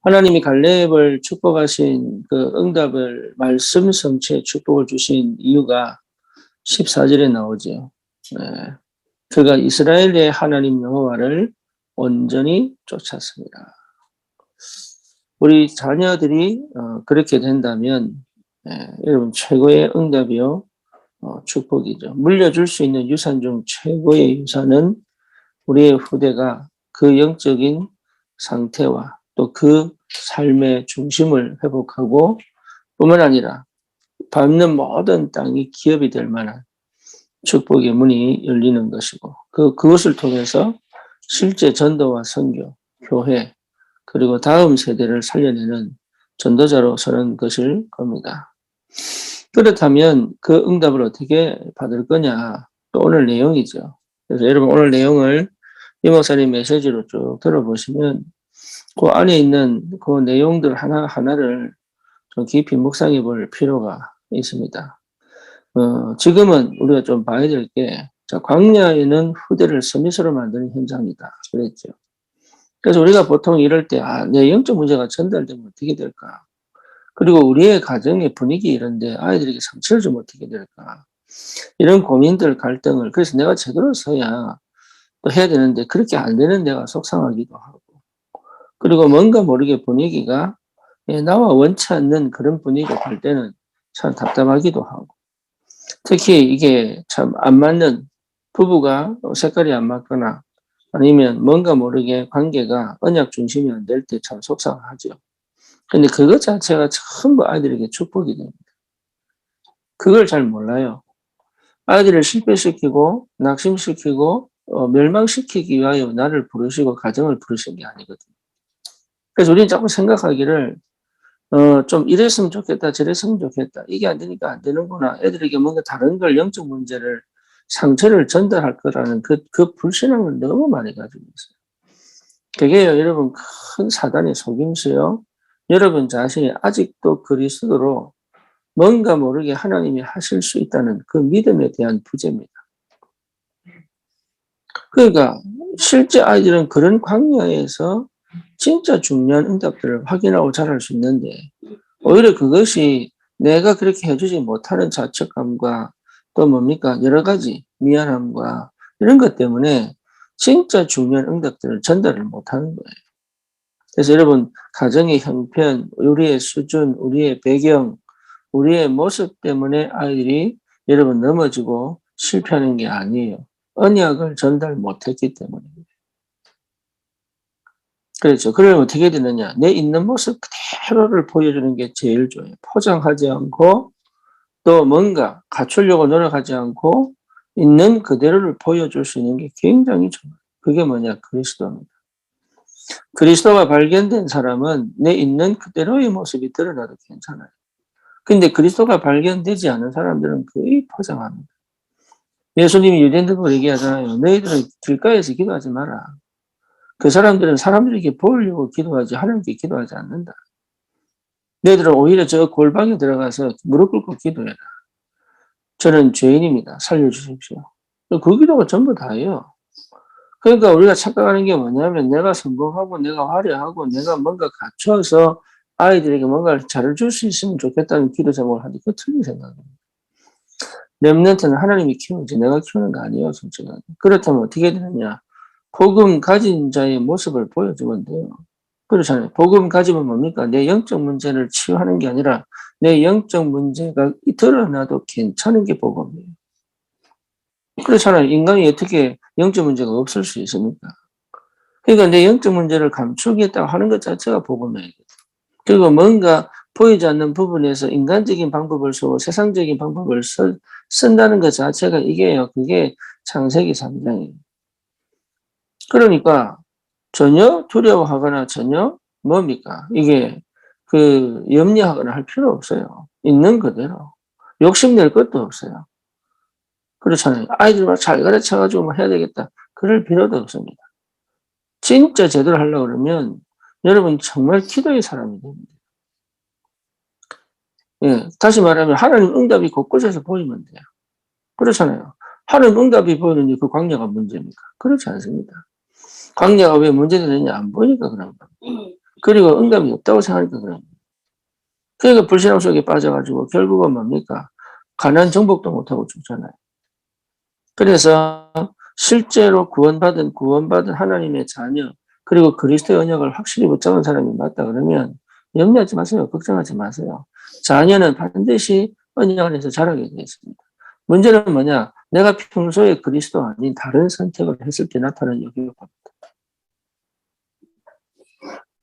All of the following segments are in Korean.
하나님이 갈렙을 축복하신 그 응답을 말씀 성취의 축복을 주신 이유가 14절에 나오죠. 네. 그가 이스라엘의 하나님 여호와를 온전히 쫓았습니다. 우리 자녀들이 그렇게 된다면 여러분 최고의 응답이요 축복이죠. 물려줄 수 있는 유산 중 최고의 유산은 우리의 후대가 그 영적인 상태와 또 그 삶의 중심을 회복하고 뿐만 아니라 밟는 모든 땅이 기업이 될 만한 축복의 문이 열리는 것이고 그것을 통해서 실제 전도와 선교, 교회 그리고 다음 세대를 살려내는 전도자로 서는 것일 겁니다. 그렇다면 그 응답을 어떻게 받을 거냐? 또 오늘 내용이죠. 그래서 여러분 오늘 내용을 이 목사님 메시지로 쭉 들어보시면 그 안에 있는 그 내용들 하나하나를 좀 깊이 묵상해 볼 필요가 있습니다. 지금은 우리가 좀 봐야 될 게, 자, 광야에는 후대를 서밋으로 만드는 현장이다. 그랬죠. 그래서 우리가 보통 이럴 때, 내 영적 문제가 전달되면 어떻게 될까? 그리고 우리의 가정의 분위기 이런데 아이들에게 상처를 주면 어떻게 될까? 이런 고민들, 갈등을, 그래서 내가 제대로 서야 또 해야 되는데, 그렇게 안 되는 내가 속상하기도 하고, 그리고 뭔가 모르게 분위기가 나와 원치 않는 그런 분위기가 될 때는 참 답답하기도 하고, 특히 이게 참 안 맞는 부부가 색깔이 안 맞거나 아니면 뭔가 모르게 관계가 언약 중심이 안 될 때 참 속상하죠. 근데 그것 자체가 전부 아이들에게 축복이 됩니다. 그걸 잘 몰라요. 아이들을 실패시키고 낙심시키고 멸망시키기 위하여 나를 부르시고 가정을 부르신 게 아니거든요. 그래서 우리는 자꾸 생각하기를 좀 이랬으면 좋겠다, 저랬으면 좋겠다. 이게 안 되니까 안 되는구나. 애들에게 뭔가 다른 걸, 영적 문제를, 상처를 전달할 거라는 그 불신앙을 너무 많이 가지고 있어요. 그게요, 여러분, 큰 사단의 속임수요. 여러분 자신이 아직도 그리스도로 뭔가 모르게 하나님이 하실 수 있다는 그 믿음에 대한 부재입니다. 그러니까 실제 아이들은 그런 광야에서 진짜 중요한 응답들을 확인하고 자랄 수 있는데 오히려 그것이 내가 그렇게 해주지 못하는 자책감과 또 뭡니까 여러 가지 미안함과 이런 것 때문에 진짜 중요한 응답들을 전달을 못하는 거예요. 그래서 여러분 가정의 형편, 우리의 수준, 우리의 배경, 우리의 모습 때문에 아이들이 여러분 넘어지고 실패하는 게 아니에요. 언약을 전달 못했기 때문입니다. 그렇죠. 그러면 어떻게 되느냐. 내 있는 모습 그대로를 보여주는 게 제일 좋아요. 포장하지 않고 또 뭔가 갖추려고 노력하지 않고 있는 그대로를 보여줄 수 있는 게 굉장히 좋아요. 그게 뭐냐. 그리스도입니다. 그리스도가 발견된 사람은 내 있는 그대로의 모습이 드러나도 괜찮아요. 근데 그리스도가 발견되지 않은 사람들은 거의 포장합니다. 예수님이 유대인들 보고 얘기하잖아요. 너희들은 길가에서 기도하지 마라. 그 사람들은 사람들에게 보이려고 기도하지 하나님께 기도하지 않는다. 너희들은 오히려 저 골방에 들어가서 무릎 꿇고 기도해라. 저는 죄인입니다. 살려주십시오. 그 기도가 전부 다예요. 그러니까 우리가 착각하는 게 뭐냐면 내가 성공하고 내가 화려하고 내가 뭔가 갖춰서 아이들에게 뭔가를 잘해줄 수 있으면 좋겠다는 기도 제목을 하는데 그거 틀린 생각입니다. 렘넌트는 하나님이 키우지 내가 키우는 거 아니에요. 솔직하게. 그렇다면 어떻게 되느냐. 복음 가진 자의 모습을 보여주면 돼요. 그렇잖아요. 복음 가지면 뭡니까? 내 영적 문제를 치유하는 게 아니라 내 영적 문제가 드러나도 괜찮은 게 복음이에요. 그렇잖아요. 인간이 어떻게 영적 문제가 없을 수 있습니까? 그러니까 내 영적 문제를 감추겠다고 하는 것 자체가 복음이에요. 그리고 뭔가 보이지 않는 부분에서 인간적인 방법을 쓰고 세상적인 방법을 쓴다는 것 자체가 이게요. 그게 창세기 3장이에요. 그러니까 전혀 두려워하거나 전혀 뭡니까? 이게 염려하거나 할 필요 없어요. 있는 그대로. 욕심낼 것도 없어요. 그렇잖아요. 아이들 막 잘 가르쳐가지고 뭐 해야 되겠다. 그럴 필요도 없습니다. 진짜 제대로 하려고 그러면 여러분 정말 기도의 사람이 됩니다. 예, 다시 말하면 하나님 응답이 곳곳에서 보이면 돼요. 그렇잖아요. 하나님 응답이 보이는데 그 광야가 문제입니까? 그렇지 않습니다. 광야가 왜 문제되느냐 안 보이니까 그런 겁니다. 그리고 응답이 없다고 생각하니까 그래요. 그러니까 불신앙 속에 빠져가지고 결국은 뭡니까? 가난 정복도 못하고 죽잖아요. 그래서 실제로 구원받은 하나님의 자녀, 그리고 그리스도의 언약을 확실히 붙잡은 사람이 맞다 그러면 염려하지 마세요. 걱정하지 마세요. 자녀는 반드시 언약 안에서 자라게 되어 있습니다. 문제는 뭐냐? 내가 평소에 그리스도 아닌 다른 선택을 했을 때 나타나는 역효과입니다.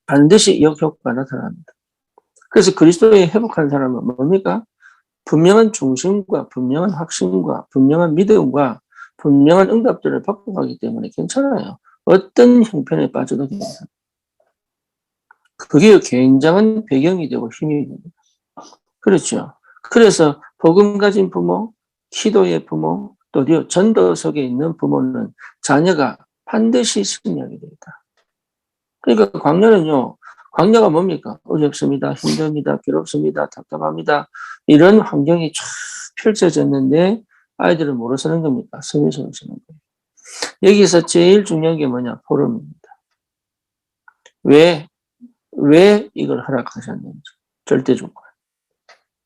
반드시 역효과가 나타납니다. 그래서 그리스도에 회복한 사람은 뭡니까? 분명한 중심과 분명한 확신과 분명한 믿음과 분명한 응답들을 받고 가기 때문에 괜찮아요. 어떤 형편에 빠져도 괜찮아요. 그게 굉장한 배경이 되고 힘이 됩니다. 그렇죠. 그래서 복음 가진 부모, 기도의 부모, 또 전도석에 있는 부모는 자녀가 반드시 승리하게 됩니다. 그러니까 광야가 뭡니까? 어렵습니다. 힘듭니다. 괴롭습니다. 답답합니다. 이런 환경이 쫙 펼쳐졌는데 아이들은 뭐로 쓰는 겁니까? 성경을 쓰는 거예요. 여기서 제일 중요한 게 뭐냐? 포럼입니다. 왜 이걸 허락하셨는지. 절대 조건.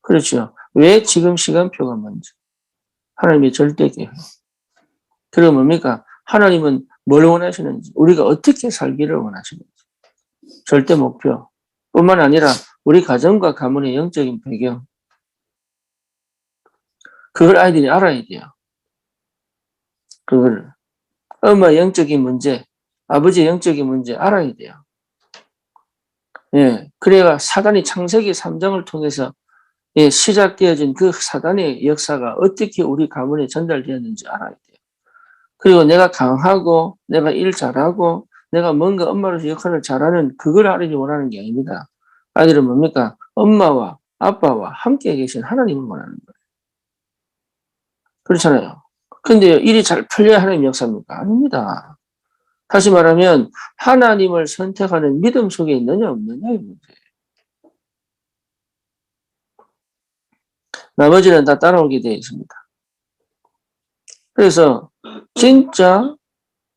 그렇죠. 왜 지금 시간표가 뭔지. 하나님의 절대 계획. 그리고 뭡니까? 하나님은 뭘 원하시는지. 우리가 어떻게 살기를 원하시는지. 절대 목표. 뿐만 아니라 우리 가정과 가문의 영적인 배경. 그걸 아이들이 알아야 돼요. 그걸. 엄마 영적인 문제, 아버지 영적인 문제 알아야 돼요. 예. 그래야 사단이 창세기 3장을 통해서 시작되어진 그 사단의 역사가 어떻게 우리 가문에 전달되었는지 알아야 돼요. 그리고 내가 강하고, 내가 일 잘하고, 내가 뭔가 엄마로서 역할을 잘하는 그걸 아이들이 원하는 게 아닙니다. 아이들은 뭡니까? 엄마와 아빠와 함께 계신 하나님을 원하는 거예요. 그렇잖아요. 근데 일이 잘 풀려야 하나님 역사입니까? 아닙니다. 다시 말하면 하나님을 선택하는 믿음 속에 있느냐 없느냐의 문제예요. 나머지는 다 따라오게 되어 있습니다. 그래서 진짜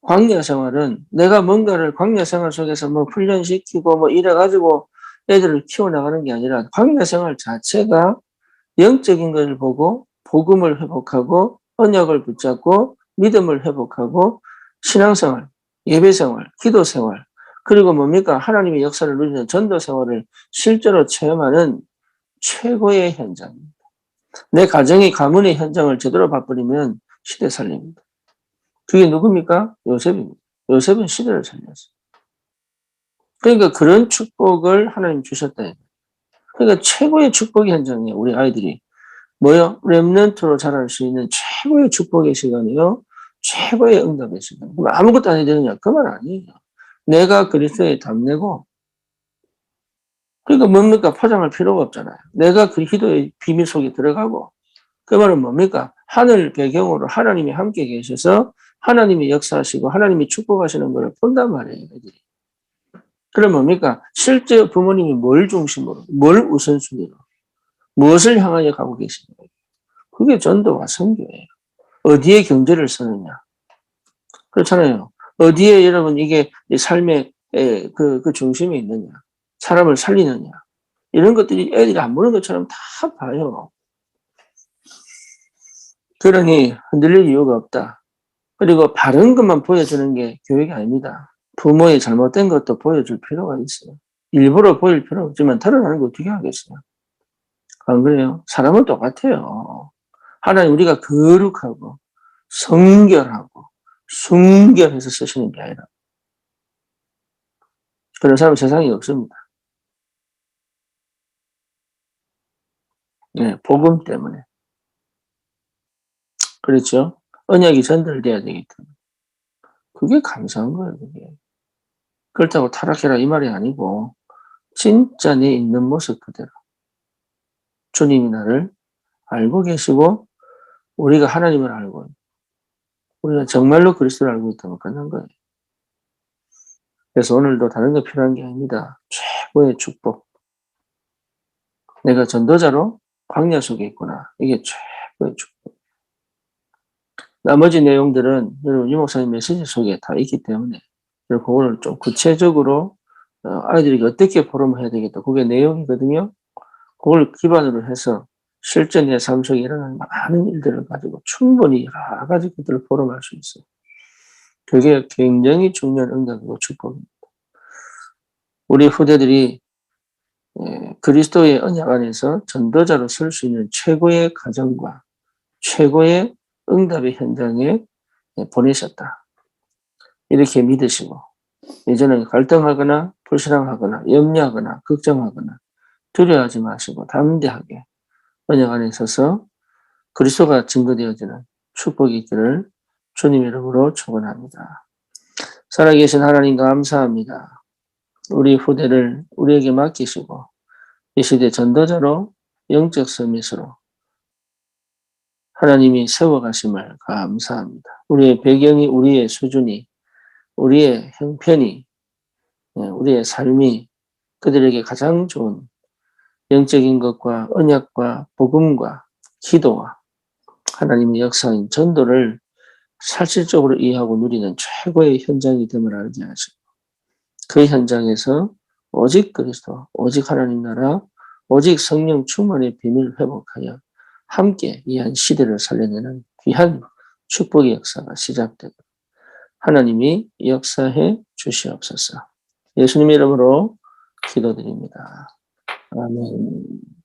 광야 생활은 내가 뭔가를 광야 생활 속에서 뭐 훈련시키고 뭐 이래가지고 애들을 키워나가는 게 아니라 광야 생활 자체가 영적인 것을 보고 복음을 회복하고 언약을 붙잡고 믿음을 회복하고 신앙생활, 예배생활, 기도생활, 그리고 뭡니까? 하나님의 역사를 누리는 전도생활을 실제로 체험하는 최고의 현장입니다. 내 가정이 가문의 현장을 제대로 봐버리면 시대 살립니다. 그게 누굽니까? 요셉입니다. 요셉은 시대를 살렸어요. 그러니까 그런 축복을 하나님 주셨다. 그러니까 최고의 축복의 현장이에요. 우리 아이들이. 뭐요? 렘넌트로 자랄 수 있는 최고의 축복의 시간이요. 최고의 응답의 시간. 그럼 아무것도 안 해야 되느냐? 그 말 아니에요. 내가 그리스도에 답내고, 그러니까 뭡니까? 포장할 필요가 없잖아요. 내가 그 기도의 비밀 속에 들어가고, 그 말은 뭡니까? 하늘 배경으로 하나님이 함께 계셔서 하나님이 역사하시고 하나님이 축복하시는 걸 본단 말이에요. 애들이. 그럼 뭡니까? 실제 부모님이 뭘 중심으로, 뭘 우선순위로, 무엇을 향하여 가고 계시는 거예요. 그게 전도와 선교예요. 어디에 경제를 쓰느냐. 그렇잖아요. 어디에 여러분 이게 삶의 그 중심에 있느냐. 사람을 살리느냐. 이런 것들이 애들이 안 보는 것처럼 다 봐요. 그러니 흔들릴 이유가 없다. 그리고 바른 것만 보여주는 게 교육이 아닙니다. 부모의 잘못된 것도 보여줄 필요가 있어요. 일부러 보일 필요 없지만 드러나는 거 어떻게 하겠어요? 안 그래요? 사람은 똑같아요. 하나님 우리가 거룩하고 성결하고 순결해서 쓰시는 게 아니라 그런 사람은 세상에 없습니다. 네, 복음 때문에. 그렇죠? 언약이 전달돼야 되기 때문에. 그게 감사한 거예요, 그게. 그렇다고 타락해라 이 말이 아니고 진짜 내 있는 모습 그대로. 주님이 나를 알고 계시고 우리가 하나님을 알고 우리가 정말로 그리스도를 알고 있다면 끝난 거예요. 그래서 오늘도 다른 거 필요한 게 아닙니다. 최고의 축복. 내가 전도자로 광야 속에 있구나. 이게 최고의 축복. 나머지 내용들은 여러분 유 목사님 메시지 속에 다 있기 때문에 그거를 좀 구체적으로 아이들에게 어떻게 포럼해야 되겠다. 그게 내용이거든요. 그걸 기반으로 해서 실전의 삶 속에 일어나는 많은 일들을 가지고 충분히 여러 가지 것들을 포럼할 수 있어요. 그게 굉장히 중요한 응답이고 축복입니다. 우리 후대들이 그리스도의 언약 안에서 전도자로 설 수 있는 최고의 가정과 최고의 응답의 현장에 보내셨다. 이렇게 믿으시고 이제는 갈등하거나 불신앙하거나 염려하거나 걱정하거나 두려워하지 마시고 담대하게 언약 안에 서서 그리스도가 증거되어지는 축복이 있기를 주님 이름으로 축원합니다. 살아계신 하나님 감사합니다. 우리 후대를 우리에게 맡기시고 이 시대 전도자로 영적 서밋으로 하나님이 세워가심을 감사합니다. 우리의 배경이, 우리의 수준이, 우리의 형편이, 우리의 삶이 그들에게 가장 좋은 영적인 것과 언약과 복음과 기도와 하나님의 역사인 전도를 실질적으로 이해하고 누리는 최고의 현장이 됨을 알게 하시고 그 현장에서 오직 그리스도, 오직 하나님 나라, 오직 성령 충만의 비밀을 회복하여 함께 이 한 시대를 살려내는 귀한 축복의 역사가 시작되고 하나님이 역사해 주시옵소서. 예수님의 이름으로 기도드립니다. 아멘.